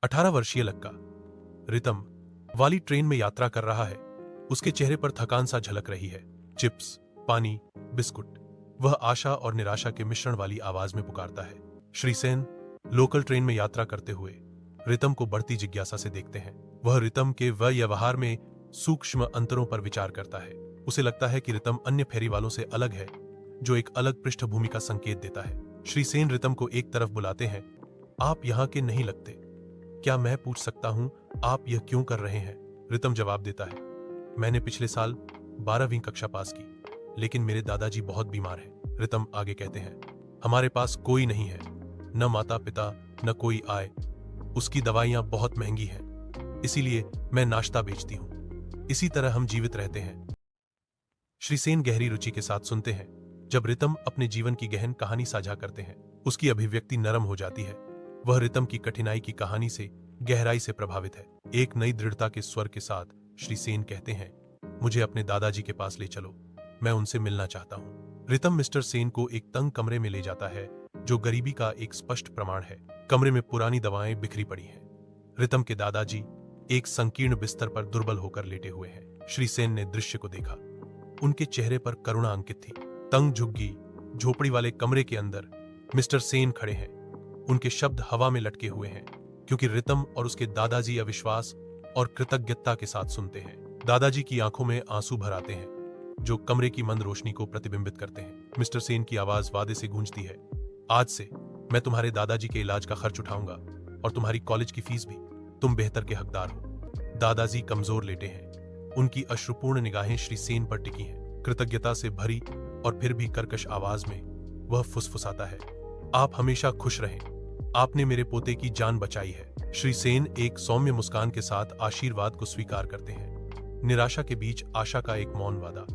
18 वर्षीय लड़का रितम वाली ट्रेन में यात्रा कर रहा है। उसके चेहरे पर थकान सा झलक रही है। चिप्स, पानी, बिस्कुट। वह आशा और निराशा के मिश्रण वाली आवाज में पुकारता है। श्री सेन लोकल ट्रेन में यात्रा करते हुए रितम को बढ़ती जिज्ञासा से देखते हैं। वह रितम के व्यवहार में सूक्ष्म अंतरों पर विचार करता है। उसे लगता है कि रितम अन्य फेरी वालों से अलग है, जो एक अलग पृष्ठभूमि का संकेत देता है। श्री सेन रितम को एक तरफ बुलाते हैं। आप यहाँ के नहीं लगते। क्या मैं पूछ सकता हूँ आप यह क्यों कर रहे हैं? रितम जवाब देता है, मैंने पिछले साल 12वीं कक्षा पास की, लेकिन मेरे दादाजी बहुत बीमार हैं। रितम आगे कहते हैं, हमारे पास कोई नहीं है, न माता पिता न कोई आय। उसकी दवाइयां बहुत महंगी हैं, इसीलिए मैं नाश्ता बेचती हूँ। इसी तरह हम जीवित रहते हैं। श्री सेन गहरी रुचि के साथ सुनते हैं। जब रितम अपने जीवन की गहन कहानी साझा करते हैं, उसकी अभिव्यक्ति नरम हो जाती है। वह रितम की कठिनाई की कहानी से गहराई से प्रभावित है। एक नई दृढ़ता के स्वर के साथ श्री सेन कहते हैं, मुझे अपने दादाजी के पास ले चलो, मैं उनसे मिलना चाहता हूँ। रितम मिस्टर सेन को एक तंग कमरे में ले जाता है, जो गरीबी का एक स्पष्ट प्रमाण है। कमरे में पुरानी दवाएं बिखरी पड़ी हैं। रितम के दादाजी एक संकीर्ण बिस्तर पर दुर्बल होकर लेटे हुए हैं। श्री सेन ने दृश्य को देखा। उनके चेहरे पर करुणा अंकित थी। तंग झुग्गी झोपड़ी वाले कमरे के अंदर मिस्टर सेन खड़े हैं। उनके शब्द हवा में लटके हुए हैं, क्योंकि रितम और उसके दादाजी अविश्वास और कृतज्ञता के साथ सुनते हैं। दादाजी की आंखों में आंसू भर आते हैं, जो कमरे की मंद रोशनी को प्रतिबिंबित करते हैं। मिस्टर सेन की आवाज वादे से गूंजती है, आज से मैं तुम्हारे दादाजी के इलाज का खर्च उठाऊंगा और तुम्हारी कॉलेज की फीस भी। तुम बेहतर के हकदार हो। दादाजी कमजोर लेटे हैं। उनकी अश्रुपूर्ण निगाहें श्री सेन पर टिकी हैं। कृतज्ञता से भरी और फिर भी कर्कश आवाज में वह फुसफुसाता है, आप हमेशा खुश रहें। आपने मेरे पोते की जान बचाई है। श्री सेन एक सौम्य मुस्कान के साथ आशीर्वाद को स्वीकार करते हैं। निराशा के बीच आशा का एक मौन वादा।